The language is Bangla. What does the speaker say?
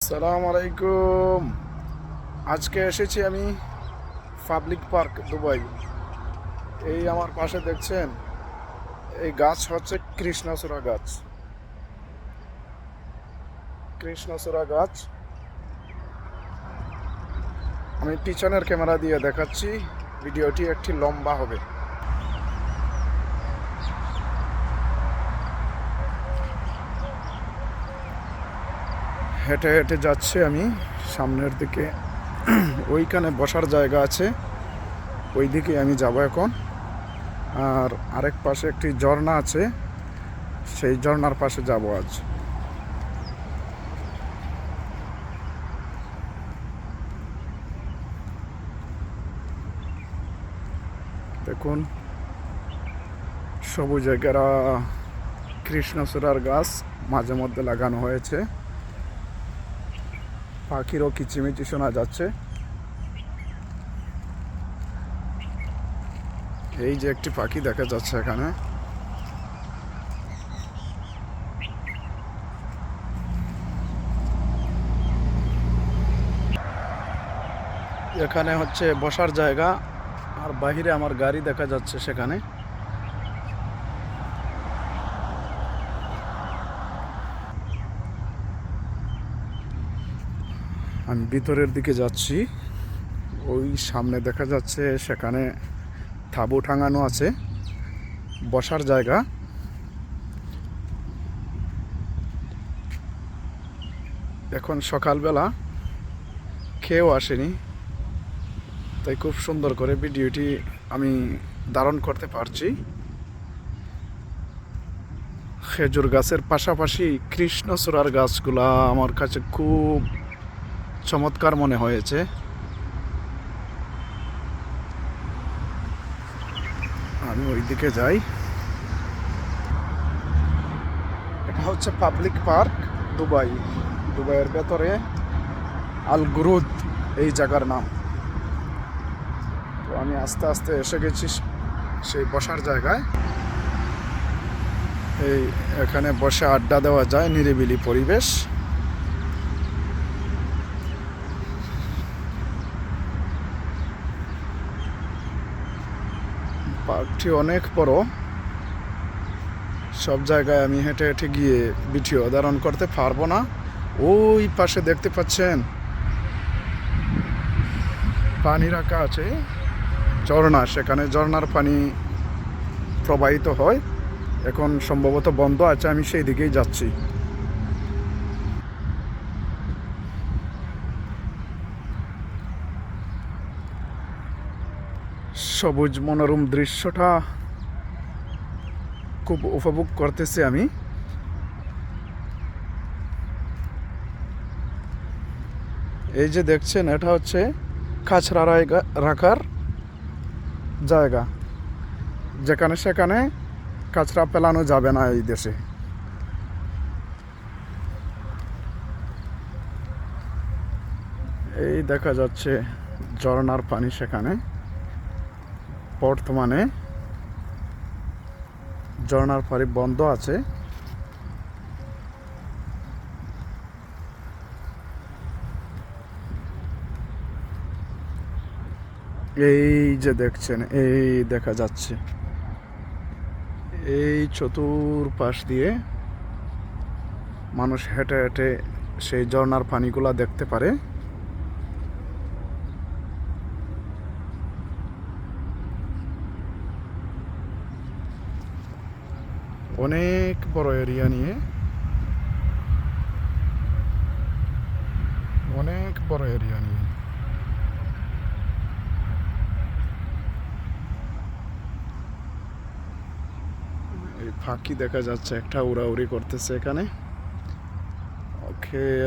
আসসালামু আলাইকুম। আজকে এসেছি আমি পাবলিক পার্ক দুবাই। এই আমার পাশে দেখছেন, এই গাছ হচ্ছে কৃষ্ণচূড়া গাছ। কৃষ্ণচূড়া গাছ আমি পিছনের ক্যামেরা দিয়ে দেখাচ্ছি, ভিডিওটি একটি লম্বা হবে। হেঁটে হেঁটে যাচ্ছি আমি সামনের দিকে। ওইখানে বসার জায়গা আছে, ওই দিকে আমি যাব এখন। আর আরেক পাশে একটি ঝর্ণা আছে, সেই ঝর্ণার পাশে যাব আজ। দেখুন, সবুজ জায়গারা কৃষ্ণচূড়ার গাছ মাঝে মধ্যে লাগানো হয়েছে। পাখিরও কিচিমিচি শোনা যাচ্ছে। এই যে একটি পাখি দেখা যাচ্ছে এখানে। এখানে হচ্ছে বসার জায়গা, আর বাহিরে আমার গাড়ি দেখা যাচ্ছে সেখানে। আমি ভিতরের দিকে যাচ্ছি। ওই সামনে দেখা যাচ্ছে সেখানে তাঁবু টাঙানো আছে, বসার জায়গা। এখন সকালবেলা, কেউ আসেনি, তাই খুব সুন্দর করে ভিডিওটি আমি ধারণ করতে পারছি। খেজুর গাছের পাশাপাশি কৃষ্ণচূড়ার গাছগুলা আমার কাছে খুব চমৎকার মনে হয়েছে। আমি ওই দিকে যাই। এটা হচ্ছে পাবলিক পার্ক দুবাই। দুবাইয়ের ভেতরে আল গুরুদ এই জায়গার নাম। তো আমি আস্তে আস্তে এসে গেছি সেই বসার জায়গায়। এই এখানে বসে আড্ডা দেওয়া যায়, নিরিবিলি পরিবেশ। পার্কটি অনেক বড়। সব জায়গায় আমি হেঁটে হেঁটে গিয়ে ভিডিও ধারণ করতে পারবো না। ওই পাশে দেখতে পাচ্ছেন পানি রাখা আছে, ঝর্ণা। সেখানে ঝর্ণার পানি প্রবাহিত হয়, এখন সম্ভবত বন্ধ আছে, আমি সেই দিকেই যাচ্ছি। সবুজ মনোরম দৃশ্যটা খুব উপভোগ করতেছি আমি। এই যে দেখছেন, এটা হচ্ছে কাঁচরা রাখার জায়গা, যেখানে সেখানে কাঁচরা ফেলানো যাবে না এই দেশে। এই দেখা যাচ্ছে ঝর্ণার পানি সেখানে। বর্তমানে ঝর্ণার পানি বন্ধ আছে। এই যে দেখছেন, এই দেখা যাচ্ছে, এই চতুর্পাশ দিয়ে মানুষ হেঁটে হেঁটে সেই ঝর্ণার পানিগুলা দেখতে পারে। অনেক বড় এরিয়া নিয়ে, অনেক বড় এরিয়া নিয়ে। এই পাখি দেখা যাচ্ছে, একটা উড়াউড়ি করতেছে এখানে। ওকে।